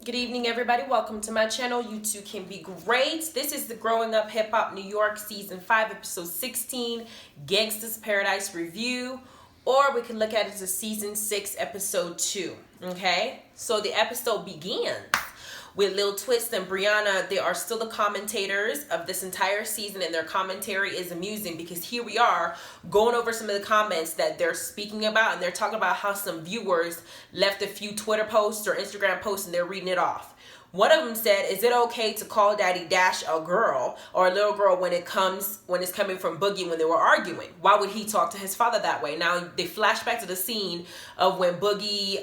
Good evening, everybody. Welcome to my channel. You too can be great. This is the Growing Up Hip Hop New York Season 5, Episode 16, Gangsta's Paradise Review, or we can look at it as Season 6, Episode 2. Okay? So the episode begins with Lil Twist and Brianna. They are still the commentators of this entire season, and their commentary is amusing because here we are going over some of the comments that they're speaking about, and they're talking about how some viewers left a few Twitter posts or Instagram posts and they're reading it off. One of them said, "Is it okay to call Daddy Dash a girl or a little girl when it's coming from Boogie when they were arguing? Why would he talk to his father that way?" Now they flash back to the scene of when Boogie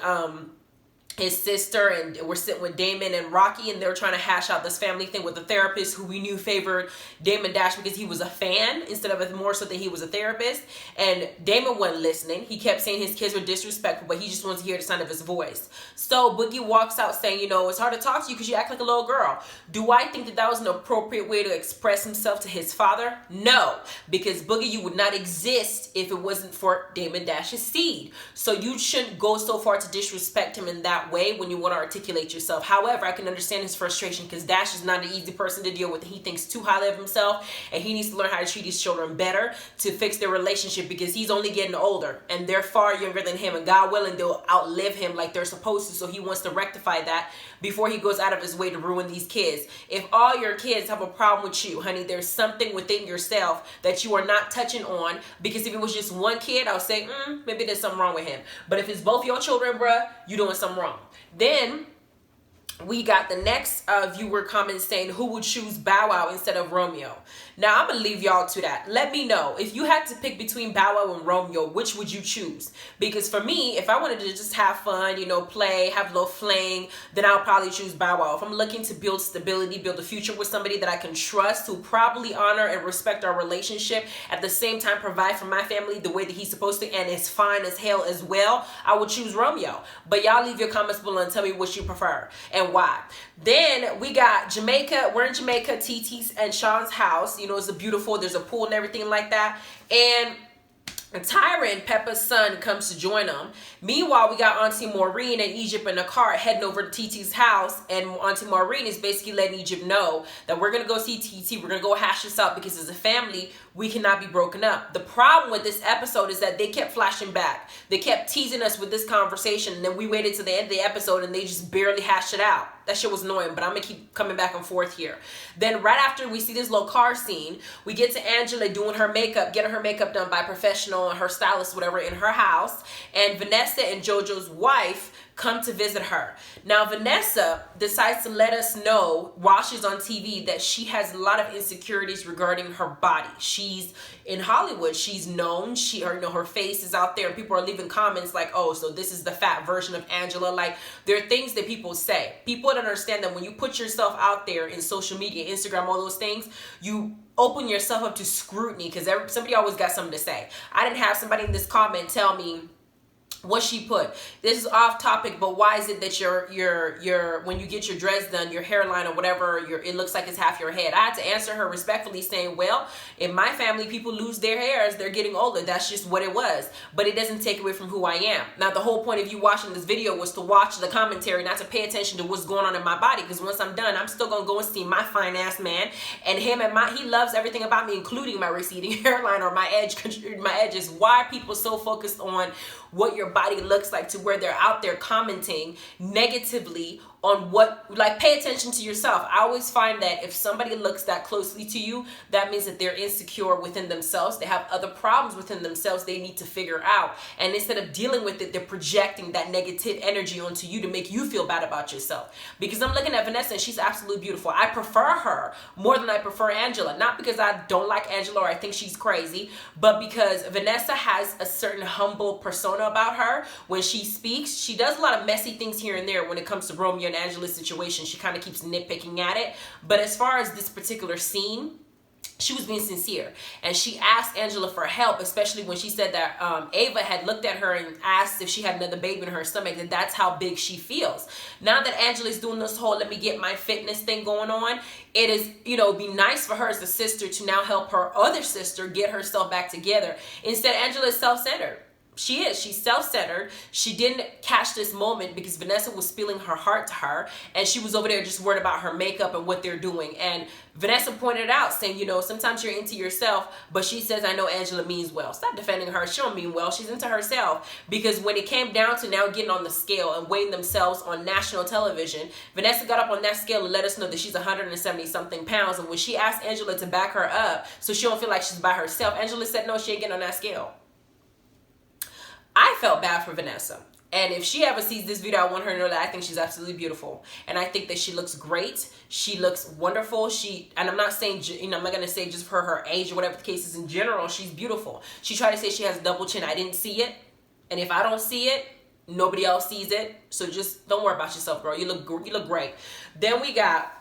his sister and we're sitting with Damon and Rocky, and they were trying to hash out this family thing with the therapist who we knew favored Damon Dash because he was a fan instead of more so that he was a therapist. And Damon wasn't listening. He kept saying his kids were disrespectful, but he just wants to hear the sound of his voice. So Boogie walks out saying, it's hard to talk to you because you act like a little girl. Do I think that that was an appropriate way to express himself to his father? No, because Boogie, you would not exist if it wasn't for Damon Dash's seed. So you shouldn't go so far to disrespect him in that way when you want to articulate yourself. However, I can understand his frustration because Dash is not an easy person to deal with. He thinks too highly of himself, and he needs to learn how to treat his children better to fix their relationship because he's only getting older and they're far younger than him, and God willing they'll outlive him like they're supposed to. So he wants to rectify that before he goes out of his way to ruin these kids. If all your kids have a problem with you, honey, there's something within yourself that you are not touching on, because if it was just one kid, I would say maybe there's something wrong with him. But if it's both your children, bruh, you doing something wrong. Then we got the next viewer comment saying, who would choose Bow Wow instead of Romeo? Now, I'm going to leave y'all to that. Let me know. If you had to pick between Bow Wow and Romeo, which would you choose? Because for me, if I wanted to just have fun, play, have a little fling, then I'll probably choose Bow Wow. If I'm looking to build stability, build a future with somebody that I can trust, who probably honor and respect our relationship, at the same time provide for my family the way that he's supposed to, and is fine as hell as well, I would choose Romeo. But y'all leave your comments below and tell me what you prefer and why. Then we got Jamaica. We're in Jamaica, TT's and Sean's house. It's a beautiful, there's a pool and everything like that. And Tyron, Peppa's son, comes to join them. Meanwhile, we got Auntie Maureen and Egypt in the car heading over to TT's house, and Auntie Maureen is basically letting Egypt know that we're going to go see TT, we're going to go hash this out because as a family, we cannot be broken up. The problem with this episode is that they kept flashing back. They kept teasing us with this conversation, and then we waited to the end of the episode and they just barely hashed it out. That shit was annoying, but I'm going to keep coming back and forth here. Then right after we see this little car scene, we get to Angela doing her makeup, getting her makeup done by a professional and her stylist, whatever, in her house. And Vanessa and JoJo's wife come to visit her. Now, Vanessa decides to let us know while she's on TV that she has a lot of insecurities regarding her body. She's in Hollywood. She's known. Her face is out there, and people are leaving comments like, "Oh, so this is the fat version of Angela." Like, there are things that people say. People don't understand that when you put yourself out there in social media, Instagram, all those things, you open yourself up to scrutiny because somebody always got something to say. I didn't have somebody in this comment tell me what she put. This is off topic, but why is it that your when you get your dreads done, your hairline or whatever, it looks like it's half your head? I had to answer her respectfully saying, well, in my family, people lose their hair as they're getting older. That's just what it was. But it doesn't take away from who I am. Now, the whole point of you watching this video was to watch the commentary, not to pay attention to what's going on in my body. Because once I'm done, I'm still going to go and see my fine ass man. And he loves everything about me, including my receding hairline or my edges. Why are people so focused on what your body looks like to where they're out there commenting negatively on pay attention to yourself. I always find that if somebody looks that closely to you, that means that they're insecure within themselves. They have other problems within themselves they need to figure out. And instead of dealing with it, they're projecting that negative energy onto you to make you feel bad about yourself. Because I'm looking at Vanessa and she's absolutely beautiful. I prefer her more than I prefer Angela. Not because I don't like Angela or I think she's crazy, but because Vanessa has a certain humble persona about her. When she speaks, she does a lot of messy things here and there when it comes to Romeo and Angela's situation. She kind of keeps nitpicking at it. But as far as this particular scene, she was being sincere, and she asked Angela for help, especially when she said that Ava had looked at her and asked if she had another baby in her stomach, that that's how big she feels. Now that Angela's doing this whole let me get my fitness thing going on, it is, be nice for her as a sister to now help her other sister get herself back together. Instead, Angela is self-centered. She is. She's self-centered. She didn't catch this moment because Vanessa was spilling her heart to her, and she was over there just worried about her makeup and what they're doing. And Vanessa pointed out, saying, you know, sometimes you're into yourself, but she says, I know Angela means well. Stop defending her. She don't mean well. She's into herself. Because when it came down to now getting on the scale and weighing themselves on national television, Vanessa got up on that scale and let us know that she's 170 something pounds. And when she asked Angela to back her up so she don't feel like she's by herself, Angela said, no, she ain't getting on that scale. I felt bad for Vanessa. And if she ever sees this video, I want her to know that I think she's absolutely beautiful. And I think that she looks great. She looks wonderful. And I'm not saying, you know, I'm not going to say just for her age or whatever the case is. In general, she's beautiful. She tried to say she has a double chin. I didn't see it. And if I don't see it, nobody else sees it. So just don't worry about yourself, girl. You look great. Then we got...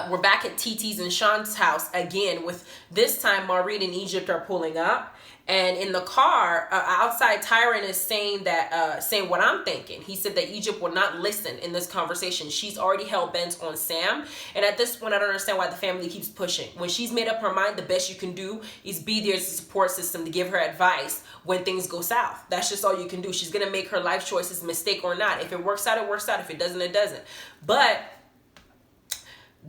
we're back at TT's and Sean's house again, with this time Maureen and Egypt are pulling up. And in the car, outside, Tyron is saying that, saying what I'm thinking. He said that Egypt will not listen in this conversation. She's already hell-bent on Sam. And at this point, I don't understand why the family keeps pushing. When she's made up her mind, the best you can do is be there as a support system to give her advice when things go south. That's just all you can do. She's going to make her life choices, mistake or not. If it works out, it works out. If it doesn't, it doesn't. But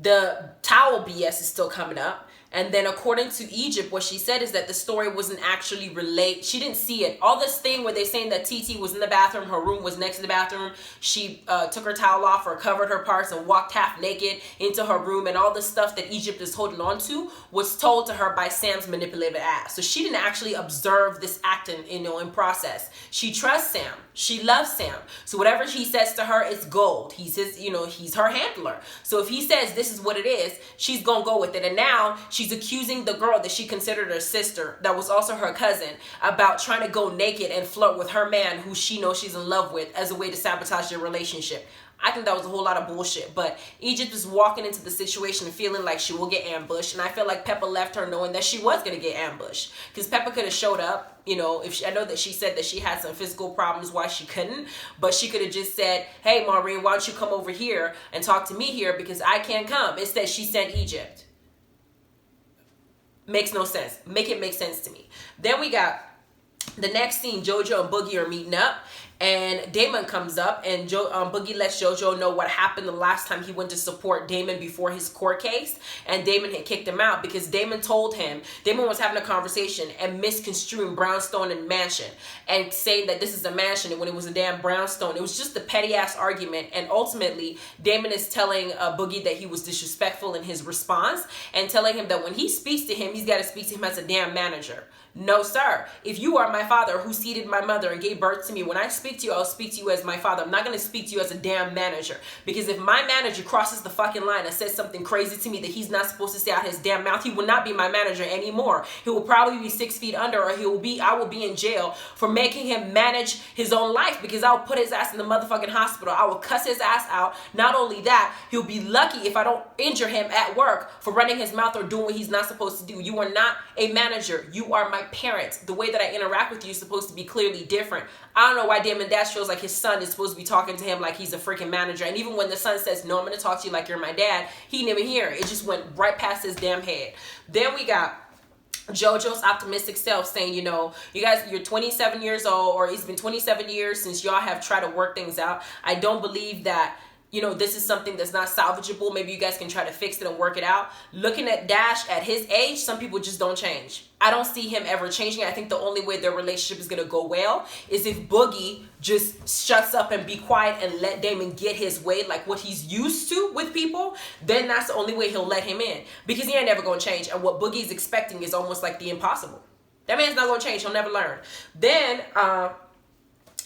the towel BS is still coming up. And then according to Egypt, what she said is that the story wasn't actually relayed. She didn't see it. All this thing where they're saying that TT was in the bathroom, her room was next to the bathroom. She took her towel off or covered her parts and walked half naked into her room. And all the stuff that Egypt is holding on to was told to her by Sam's manipulative ass. So she didn't actually observe this acting, you know, in process. She trusts Sam. She loves Sam. So whatever he says to her, it's gold. He's his, you know, he's her handler. So if he says this is what it is, she's going to go with it. And now she's accusing the girl that she considered her sister, that was also her cousin, about trying to go naked and flirt with her man who she knows she's in love with as a way to sabotage their relationship. I think that was a whole lot of bullshit. But Egypt is walking into the situation feeling like she will get ambushed. And I feel like Peppa left her knowing that she was going to get ambushed. Because Peppa could have showed up. You know, if she, I know that she said that she had some physical problems why she couldn't. But she could have just said, hey, Maureen, why don't you come over here and talk to me here because I can't come. Instead, she sent Egypt. Makes no sense. Make it make sense to me. Then we got the next scene. JoJo and Boogie are meeting up. And Damon comes up and Boogie lets JoJo know what happened the last time he went to support Damon before his court case. And Damon had kicked him out because Damon told him, Damon was having a conversation and misconstruing brownstone and mansion and saying that this is a mansion and when it was a damn brownstone. It was just a petty ass argument. And ultimately, Damon is telling Boogie that he was disrespectful in his response and telling him that when he speaks to him, he's got to speak to him as a damn manager. No, sir. If you are my father who seeded my mother and gave birth to me, when I speak to you, I'll speak to you as my father. I'm not going to speak to you as a damn manager. Because if my manager crosses the fucking line and says something crazy to me that he's not supposed to say out his damn mouth, he will not be my manager anymore. He will probably be 6 feet under, or I will be in jail for making him manage his own life, because I'll put his ass in the motherfucking hospital. I will cuss his ass out. Not only that, he'll be lucky if I don't injure him at work for running his mouth or doing what he's not supposed to do. You are not a manager. You are my parent. The way that I interact with you is supposed to be clearly different. I don't know why Damon Dash feels like his son is supposed to be talking to him like he's a freaking manager. And even when the son says, no, I'm going to talk to you like you're my dad, he didn't even hear it. It just went right past his damn head. Then we got JoJo's optimistic self saying, you know, you guys, you're 27 years old, or it's been 27 years since y'all have tried to work things out. I don't believe that, you know, this is something that's not salvageable. Maybe you guys can try to fix it and work it out. Looking at Dash at his age, some people just don't change. I don't see him ever changing. I think the only way their relationship is going to go well is if Boogie just shuts up and be quiet and let Damon get his way like what he's used to with people. Then that's the only way he'll let him in, because he ain't never going to change. And what Boogie's expecting is almost like the impossible. That man's not going to change. He'll never learn. Then,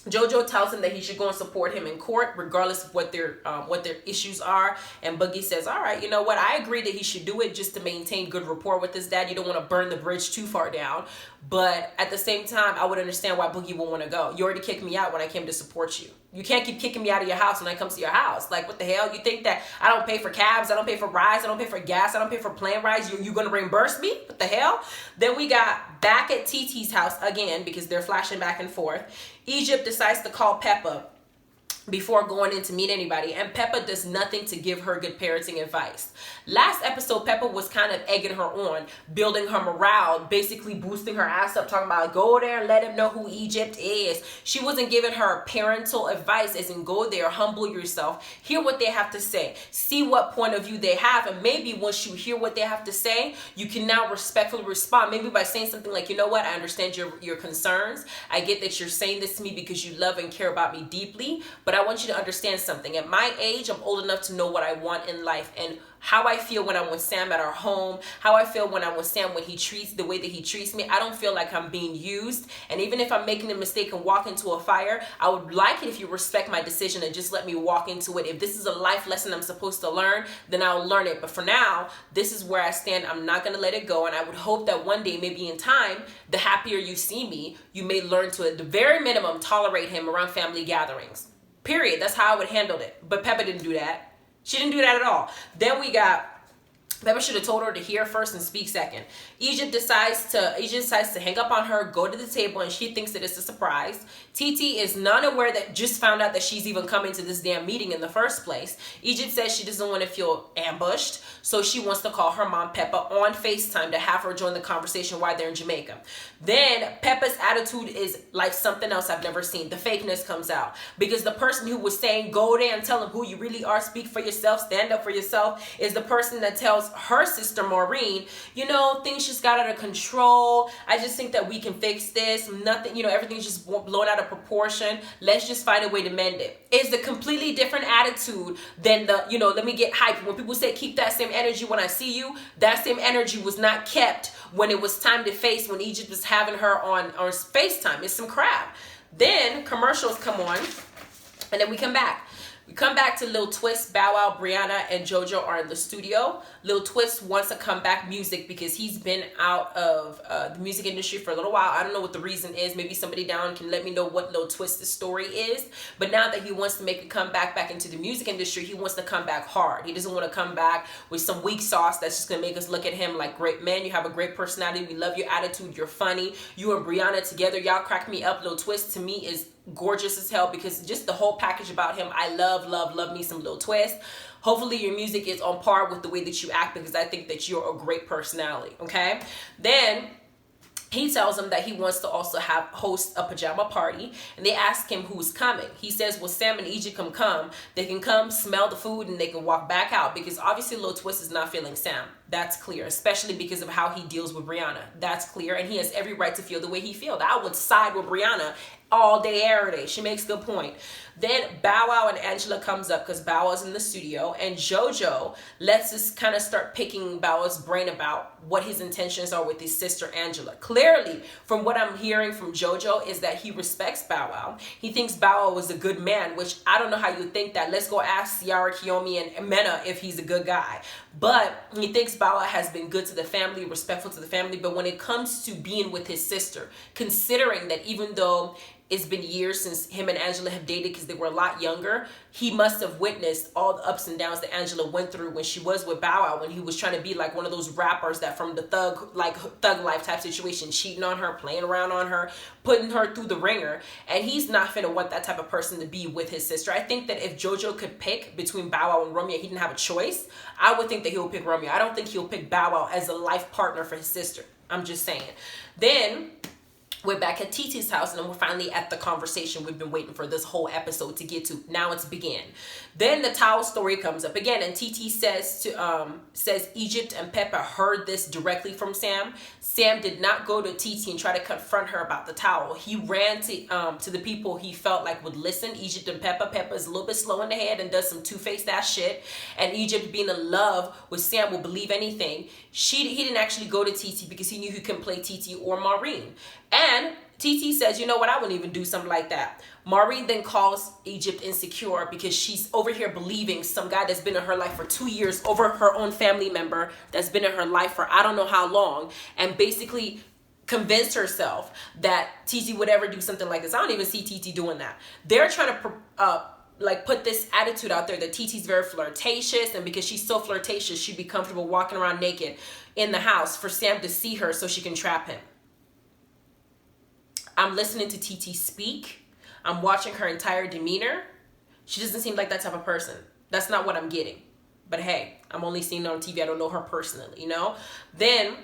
JoJo tells him that he should go and support him in court regardless of what their issues are. And Boogie says, all right, you know what? I agree that he should do it just to maintain good rapport with his dad. You don't want to burn the bridge too far down. But at the same time, I would understand why Boogie would want to go. You already kicked me out when I came to support you. You can't keep kicking me out of your house when I come to your house. Like, what the hell? You think that I don't pay for cabs? I don't pay for rides? I don't pay for gas? I don't pay for plane rides? You going to reimburse me? What the hell? Then we got back at TT's house again, because they're flashing back and forth. Egypt decides to call Peppa before going in to meet anybody, and Peppa does nothing to give her good parenting advice. Last episode, Peppa was kind of egging her on, building her morale, basically boosting her ass up, talking about go there and let him know who Egypt is. She wasn't giving her parental advice, as in go there, humble yourself, hear what they have to say, see what point of view they have, and maybe once you hear what they have to say, you can now respectfully respond, maybe by saying something like, you know what, I understand your concerns. I get that you're saying this to me because you love and care about me deeply, but I want you to understand something. At my age, I'm old enough to know what I want in life, and how I feel when I'm with Sam at our home, how I feel when I'm with Sam when he treats the way that he treats me. I don't feel like I'm being used. And even if I'm making a mistake and walk into a fire, I would like it if you respect my decision and just let me walk into it. If this is a life lesson I'm supposed to learn, then I'll learn it. But for now, this is where I stand. I'm not going to let it go. And I would hope that one day, maybe in time, the happier you see me, you may learn to, at the very minimum, tolerate him around family gatherings. Period. That's how I would handle it. But Peppa didn't do that. She didn't do that at all. Then we got, Peppa should have told her to hear first and speak second. Egypt decides to hang up on her, go to the table, and she thinks that it's a surprise. TT is not aware that just found out that she's even coming to this damn meeting in the first place. Egypt says she doesn't want to feel ambushed, so she wants to call her mom Peppa on FaceTime to have her join the conversation while they're in Jamaica. Then Peppa's attitude is like something else I've never seen. The fakeness comes out because the person who was saying go there and tell them who you really are, speak for yourself, stand up for yourself, is the person that tells her sister Maureen, you know, things just got out of control. I just think that we can fix this. Nothing, you know, everything's just blown out of proportion. Let's just find a way to mend it. It's a completely different attitude than the, you know, let me get hyped. When people say keep that same energy when I see you, that same energy was not kept when it was time to face, when Egypt was having her on FaceTime. It's some crap. Then commercials come on, and then we come back. We come back to Lil Twist, Bow Wow, Brianna, and JoJo are in the studio. Lil Twist wants to come back music because he's been out of the music industry for a little while. I don't know what the reason is. Maybe somebody down can let me know what Lil Twist's story is. But now that he wants to make a comeback back into the music industry, he wants to come back hard. He doesn't want to come back with some weak sauce that's just going to make us look at him like, great man, you have a great personality. We love your attitude. You're funny. You and Brianna together, y'all crack me up. Lil Twist to me is gorgeous as hell because just the whole package about him, I love me some Lil Twist. Hopefully your music is on par with the way that you act because I think that you're a great personality, okay? Then he tells them that he wants to also host a pajama party, and they ask him who's coming. He says, well, Sam and Egypt can come. They can come, smell the food, and they can walk back out because obviously Lil Twist is not feeling Sam. That's clear, especially because of how he deals with Brianna. That's clear, and he has every right to feel the way he feels. I would side with Brianna all day, every day. She makes a good point. Then Bow Wow and Angela comes up because Bow Wow's in the studio, and JoJo lets us kind of start picking Bow Wow's brain about what his intentions are with his sister Angela. Clearly, from what I'm hearing from JoJo, is that he respects Bow Wow. He thinks Bow Wow was a good man, which I don't know how you think that. Let's go ask Ciara, Kiyomi, and Mena if he's a good guy. But he thinks Bow Wow has been good to the family, respectful to the family. But when it comes to being with his sister, considering that even though it's been years since him and Angela have dated because they were a lot younger, he must have witnessed all the ups and downs that Angela went through when she was with Bow Wow, when he was trying to be like one of those rappers that from the thug life type situation, cheating on her, playing around on her, putting her through the ringer. And he's not finna want that type of person to be with his sister. I think that if JoJo could pick between Bow Wow and Romeo, he didn't have a choice, I would think that he'll pick Romeo. I don't think he'll pick Bow Wow as a life partner for his sister. I'm just saying. Then we're back at TT's house, and we're finally at the conversation we've been waiting for this whole episode to get to. Now it's begin. Then the towel story comes up again, and TT says Egypt and Peppa heard this directly from Sam. Sam did not go to TT and try to confront her about the towel. He ran to the people he felt like would listen. Egypt and Peppa. Peppa is a little bit slow in the head and does some two-faced ass shit. And Egypt, being in love with Sam, will believe anything. He didn't actually go to TT because he knew he couldn't play TT or Maureen. And TT says, you know what, I wouldn't even do something like that. Maureen then calls Egypt insecure because she's over here believing some guy that's been in her life for 2 years over her own family member that's been in her life for I don't know how long, and basically convinced herself that TT would ever do something like this. I don't even see TT doing that. They're trying to put this attitude out there that TT's very flirtatious, and because she's so flirtatious, she'd be comfortable walking around naked in the house for Sam to see her so she can trap him. I'm listening to TT speak. I'm watching her entire demeanor. She doesn't seem like that type of person. That's not what I'm getting. But hey, I'm only seeing her on TV. I don't know her personally, you know? Then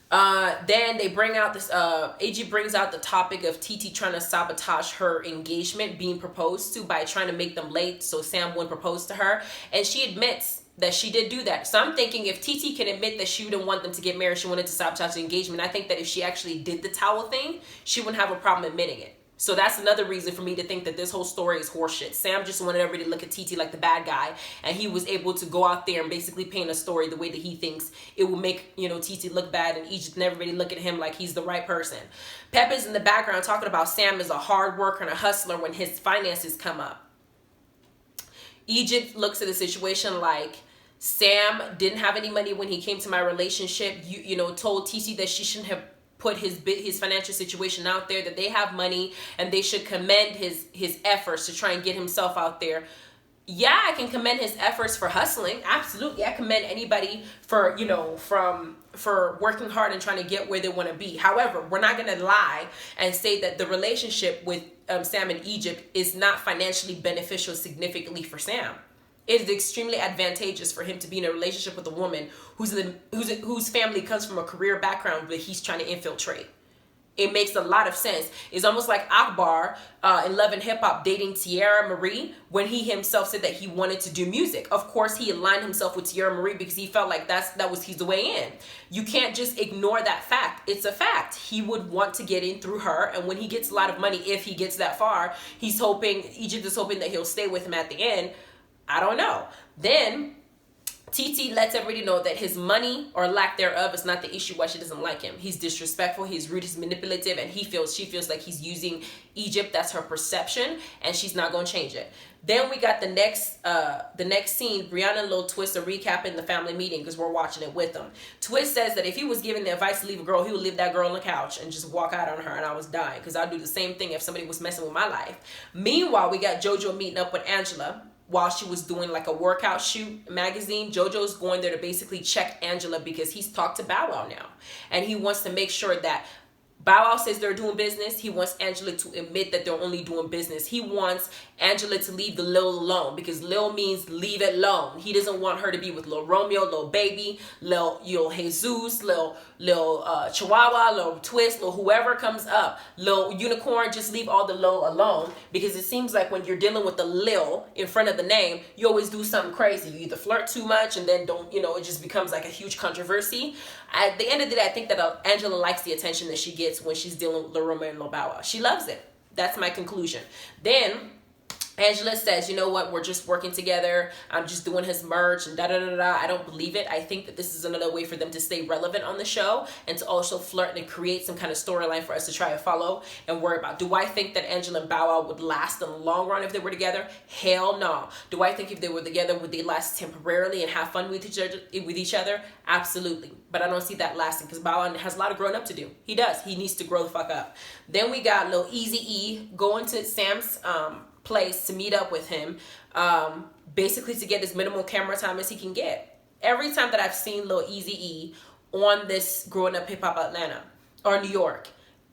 they bring out this, AG brings out the topic of TT trying to sabotage her engagement being proposed to by trying to make them late so Sam wouldn't propose to her. And she admits that she did do that. So I'm thinking if TT can admit that she didn't want them to get married, she wanted to sabotage the engagement, I think that if she actually did the towel thing, she wouldn't have a problem admitting it. So that's another reason for me to think that this whole story is horseshit. Sam just wanted everybody to look at TT like the bad guy, and he was able to go out there and basically paint a story the way that he thinks it will make, you know, TT look bad, and Egypt and everybody look at him like he's the right person. Peppa's in the background talking about Sam as a hard worker and a hustler when his finances come up. Egypt looks at the situation like, Sam didn't have any money when he came to my relationship. You know, told TT that she shouldn't have put his financial situation out there, that they have money and they should commend his efforts to try and get himself out there. Yeah, I can commend his efforts for hustling. Absolutely. I commend anybody for, you know, for working hard and trying to get where they want to be. However, we're not going to lie and say that the relationship with Sam and Egypt is not financially beneficial significantly for Sam. It is extremely advantageous for him to be in a relationship with a woman whose family comes from a career background that he's trying to infiltrate. It makes a lot of sense. It's almost like Akbar in Love and Hip Hop dating Tierra Marie when he himself said that he wanted to do music. Of course, he aligned himself with Tierra Marie because he felt like that was his way in. You can't just ignore that fact. It's a fact. He would want to get in through her, and when he gets a lot of money, if he gets that far, Egypt is hoping that he'll stay with him at the end. I don't know. Then TT lets everybody know that his money or lack thereof is not the issue why she doesn't like him. He's disrespectful, he's rude, he's manipulative, and she feels like he's using Egypt. That's her perception, and she's not going to change it. Then we got the next scene. Brianna and Lil Twist are recapping the family meeting because we're watching it with them. Twist says that if he was given the advice to leave a girl, he would leave that girl on the couch and just walk out on her, and I was dying because I'd do the same thing if somebody was messing with my life. Meanwhile, we got JoJo meeting up with Angela. While she was doing like a workout shoot magazine, JoJo's going there to basically check Angela because he's talked to Bow Wow now. And he wants to make sure that Bow Wow says they're doing business. He wants Angela to admit that they're only doing business. He wants Angela to leave the Lil alone because Lil means leave it alone. He doesn't want her to be with Lil Romeo, Lil Baby, Lil Jesus, Lil Chihuahua, Lil Twist, Lil whoever comes up, Lil Unicorn. Just leave all the Lil alone because it seems like when you're dealing with the Lil in front of the name, you always do something crazy. You either flirt too much and then don't, you know, it just becomes like a huge controversy. At the end of the day, I think that Angela likes the attention that she gets when she's dealing with Lil Romeo and Lil Bow Wow. She loves it. That's my conclusion. Then Angela says, you know what, we're just working together. I'm just doing his merch and da-da-da-da. I don't believe it. I think that this is another way for them to stay relevant on the show and to also flirt and create some kind of storyline for us to try to follow and worry about. Do I think that Angela and Bow Wow would last in the long run if they were together? Hell no. Do I think if they were together, would they last temporarily and have fun with each other? Absolutely. But I don't see that lasting because Bow Wow has a lot of growing up to do. He does. He needs to grow the fuck up. Then we got Lil Eazy-E going to Sam's place to meet up with him, basically to get as minimal camera time as he can get. Every time that I've seen Lil Eazy-E on this Growing Up Hip Hop Atlanta or New York,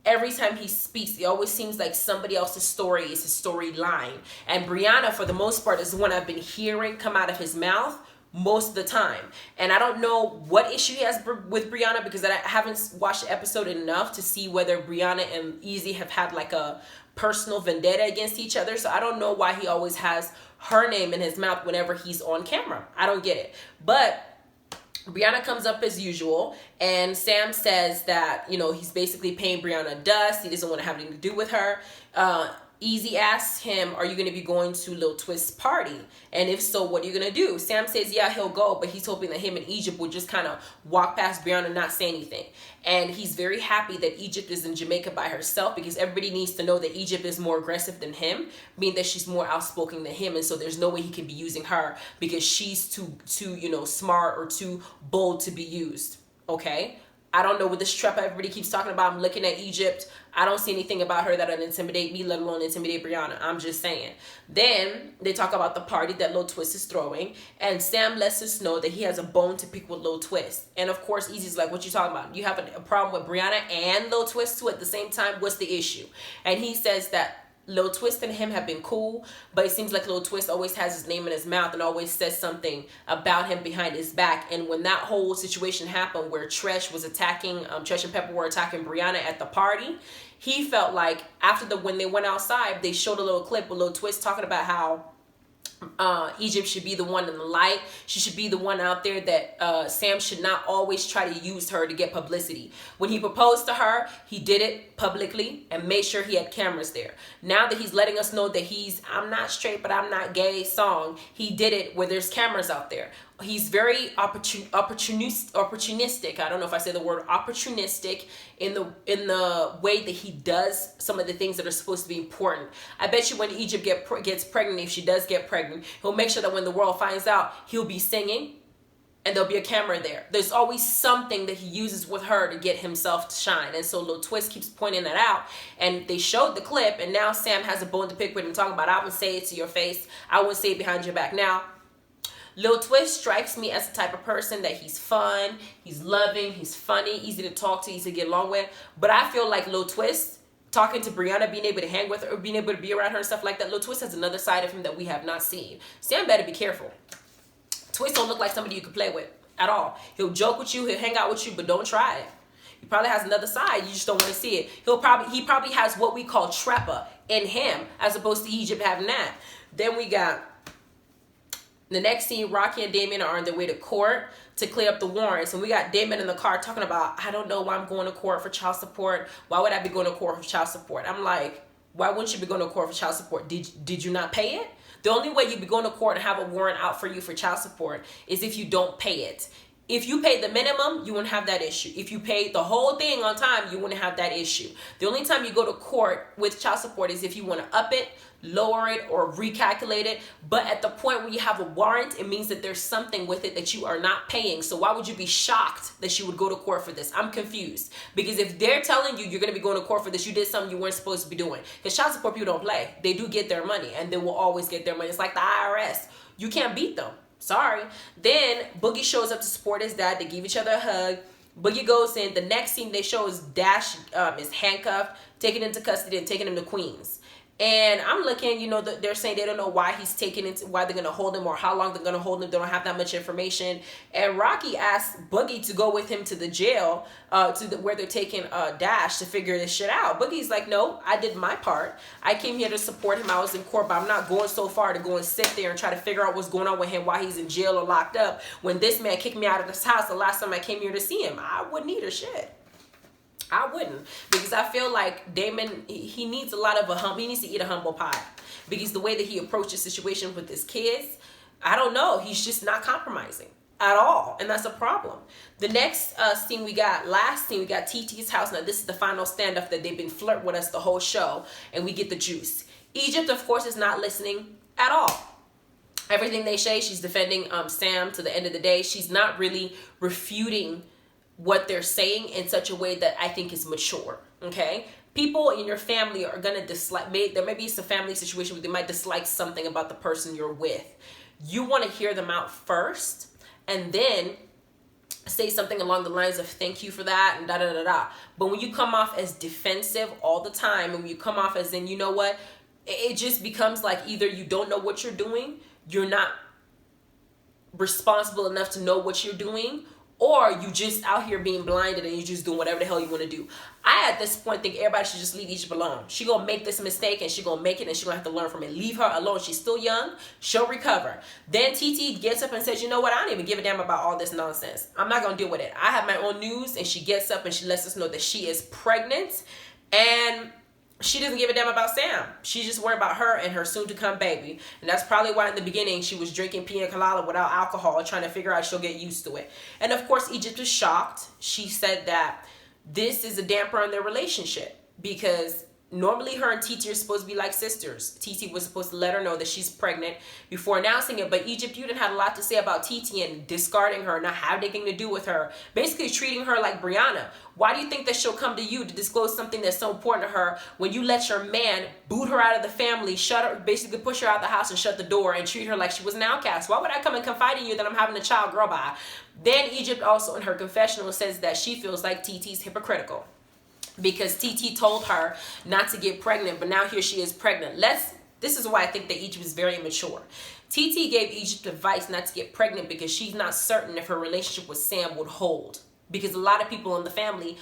every time he speaks, it always seems like somebody else's story is his storyline. And Brianna, for the most part, is the one I've been hearing come out of his mouth most of the time. And I don't know what issue he has with Brianna because I haven't watched the episode enough to see whether Brianna and Eazy have had like a personal vendetta against each other. So I don't know why he always has her name in his mouth whenever he's on camera. I don't get it. But Brianna comes up as usual, and Sam says that, you know, he's basically paying Brianna dust. He doesn't want to have anything to do with her. Eazy asks him, are you going to be going to Lil Twist's party? And if so, what are you going to do? Sam says, yeah, he'll go, but he's hoping that him and Egypt would just kind of walk past Brianna and not say anything. And he's very happy that Egypt is in Jamaica by herself because everybody needs to know that Egypt is more aggressive than him, meaning that she's more outspoken than him. And so there's no way he can be using her because she's too, you know, smart or too bold to be used. Okay? I don't know what this trap everybody keeps talking about. I'm looking at Egypt. I don't see anything about her that would intimidate me, let alone intimidate Brianna. I'm just saying. Then they talk about the party that Lil Twist is throwing. And Sam lets us know that he has a bone to pick with Lil Twist. And of course, Easy's like, what you talking about? You have a problem with Brianna and Lil Twist too at the same time? What's the issue? And he says that Lil Twist and him have been cool, but it seems like Lil Twist always has his name in his mouth and always says something about him behind his back. And when that whole situation happened where Tresh was attacking, Tresh and Peppa were attacking Brianna at the party, he felt like after when they went outside, they showed a little clip with Lil Twist talking about how Egypt should be the one in the light. She should be the one out there that Sam should not always try to use her to get publicity. When he proposed to her, he did it publicly and made sure he had cameras there. Now that he's letting us know that he's I'm not straight but I'm not gay song, he did it where there's cameras out there. He's very opportunistic. I don't know if I say the word opportunistic in the way that he does some of the things that are supposed to be important. I bet you when Egypt gets pregnant, if she does get pregnant, he'll make sure that when the world finds out, he'll be singing and there'll be a camera there. There's always something that he uses with her to get himself to shine. And so Lil Twist keeps pointing that out. And they showed the clip, and now Sam has a bone to pick with him talking about, I would say it to your face. I would say it behind your back. Now, Lil Twist strikes me as the type of person that he's fun, he's loving, he's funny, easy to talk to, easy to get along with. But I feel like Lil Twist, talking to Brianna, being able to hang with her, or being able to be around her and stuff like that, Lil Twist has another side of him that we have not seen. Sam better be careful. Twist don't look like somebody you could play with at all. He'll joke with you, he'll hang out with you, but don't try it. He probably has another side, you just don't want to see it. He probably has what we call treppa in him, as opposed to Egypt having that. Then we got the next scene, Rocky and Damon are on their way to court to clear up the warrants. And we got Damon in the car talking about, I don't know why I'm going to court for child support. Why would I be going to court for child support? I'm like, why wouldn't you be going to court for child support? Did you not pay it? The only way you'd be going to court and have a warrant out for you for child support is if you don't pay it. If you paid the minimum, you wouldn't have that issue. If you paid the whole thing on time, you wouldn't have that issue. The only time you go to court with child support is if you want to up it, lower it, or recalculate it. But at the point where you have a warrant, it means that there's something with it that you are not paying. So why would you be shocked that you would go to court for this? I'm confused. Because if they're telling you you're going to be going to court for this, you did something you weren't supposed to be doing. Because child support people don't play. They do get their money, and they will always get their money. It's like the IRS. You can't beat them. Sorry. Then Boogie shows up to support his dad. They give each other a hug. Boogie goes in. The next scene they show is Dash is handcuffed, taken into custody, and taken him to Queens. And I'm looking, you know, they're saying they don't know why he's taken it, why they're going to hold him or how long they're going to hold him. They don't have that much information. And Rocky asked Boogie to go with him to the jail, where they're taking Dash to figure this shit out. Boogie's like, no, I did my part. I came here to support him. I was in court, but I'm not going so far to go and sit there and try to figure out what's going on with him while he's in jail or locked up. When this man kicked me out of this house the last time I came here to see him, I wouldn't either shit. I wouldn't, because I feel like Damon, he needs a lot of he needs to eat a humble pie, because the way that he approached the situation with his kids, I don't know, he's just not compromising at all, and that's a problem. The next last scene we got TT's house. Now this is the final standoff that they've been flirting with us the whole show, and we get the juice. Egypt, of course, is not listening at all. Everything they say, she's defending Sam to the end of the day. She's not really refuting what they're saying in such a way that I think is mature, okay? People in your family are going to dislike, there may be some family situation where they might dislike something about the person you're with. You want to hear them out first, and then say something along the lines of thank you for that and da-da-da-da. But when you come off as defensive all the time, and when you come off as in, you know what, it just becomes like either you don't know what you're doing, you're not responsible enough to know what you're doing, or you just out here being blinded and you just doing whatever the hell you want to do. I, at this point, think everybody should just leave Egypt alone. She gonna make this mistake and she gonna make it and she gonna have to learn from it. Leave her alone. She's still young. She'll recover. Then TT gets up and says, you know what? I don't even give a damn about all this nonsense. I'm not gonna deal with it. I have my own news. And she gets up and she lets us know that she is pregnant, and she doesn't give a damn about Sam. She's just worried about her and her soon-to-come baby. And that's probably why in the beginning she was drinking pina colada without alcohol, trying to figure out she'll get used to it. And of course, Egypt is shocked. She said that this is a damper on their relationship, because normally her and TT are supposed to be like sisters. TT was supposed to let her know that she's pregnant before announcing it. But Egypt, you didn't have a lot to say about TT and discarding her, not having anything to do with her, basically treating her like Brianna. Why do you think that she'll come to you to disclose something that's so important to her when you let your man boot her out of the family, shut her, basically push her out the house and shut the door and treat her like she was an outcast? Why would I come and confide in you that I'm having a child, girl, bye? Then Egypt also in her confessional says that she feels like TT's hypocritical. because TT told her not to get pregnant, but now here she is pregnant. This is why I think that Egypt is very immature. TT gave Egypt advice not to get pregnant because she's not certain if her relationship with Sam would hold. Because a lot of people in the family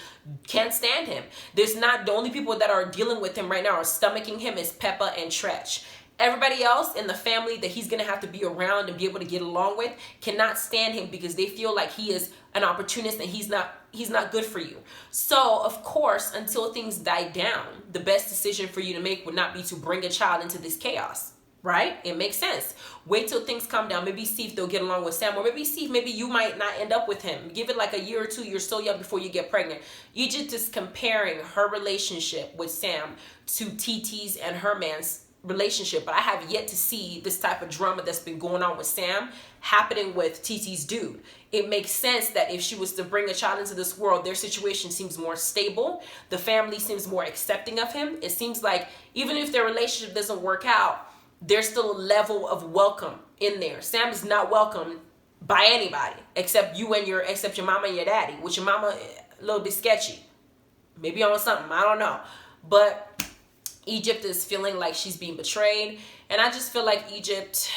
can't stand him. The only people that are dealing with him right now are stomaching him is Peppa and Tretch. Everybody else in the family that he's going to have to be around and be able to get along with cannot stand him because they feel like he is an opportunist and he's not good for you. So, of course, until things die down, the best decision for you to make would not be to bring a child into this chaos. Right? It makes sense. Wait till things calm down. Maybe see if they'll get along with Sam, or maybe you might not end up with him. Give it like a year or two. You're so young before you get pregnant. Egypt is comparing her relationship with Sam to TT's and her man's relationship, but I have yet to see this type of drama that's been going on with Sam happening with TT's dude. It makes sense that if she was to bring a child into this world, their situation seems more stable. The family seems more accepting of him. It seems like even if their relationship doesn't work out, there's still a level of welcome in there. Sam is not welcome by anybody except your mama and your daddy, which your mama a little bit sketchy. Maybe on something, I don't know. But Egypt is feeling like she's being betrayed. And I just feel like Egypt,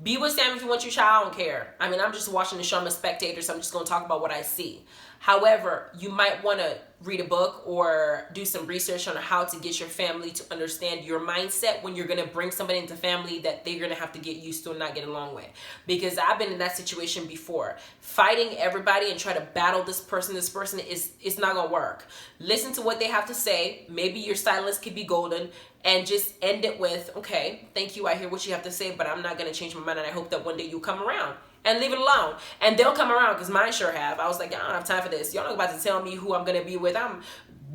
be with Sam if you want your child, I don't care. I mean, I'm just watching the show, I'm a spectator, so I'm just going to talk about what I see. However, you might want to read a book or do some research on how to get your family to understand your mindset when you're going to bring somebody into family that they're going to have to get used to and not get along with. Because I've been in that situation before. Fighting everybody and try to battle this person is not going to work. Listen to what they have to say. Maybe your silence could be golden, and just end it with, okay, thank you, I hear what you have to say, but I'm not going to change my mind, and I hope that one day you'll come around. And leave it alone. And they'll come around, because mine sure have. I was like, I don't have time for this. Y'all not about to tell me who I'm going to be with. I'm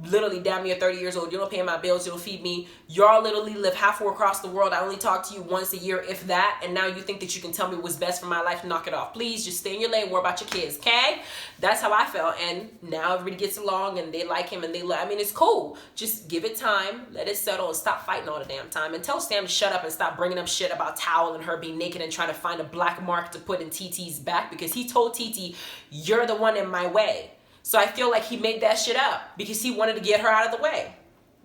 literally damn near 30 years old. You don't pay my bills. You don't feed me. Y'all literally live halfway across the world. I only talk to you once a year, if that. And now you think that you can tell me what's best for my life. Knock it off. Please just stay in your lane. Worry about your kids, okay? That's how I felt. And now everybody gets along and they like him and I mean, it's cool. Just give it time. Let it settle and stop fighting all the damn time. And tell Sam to shut up and stop bringing up shit about Towel and her being naked and trying to find a black mark to put in TT's back, because he told TT, you're the one in my way. So I feel like he made that shit up because he wanted to get her out of the way.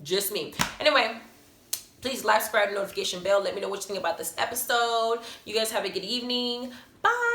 Just me. Anyway, please like, subscribe, notification bell. Let me know what you think about this episode. You guys have a good evening. Bye.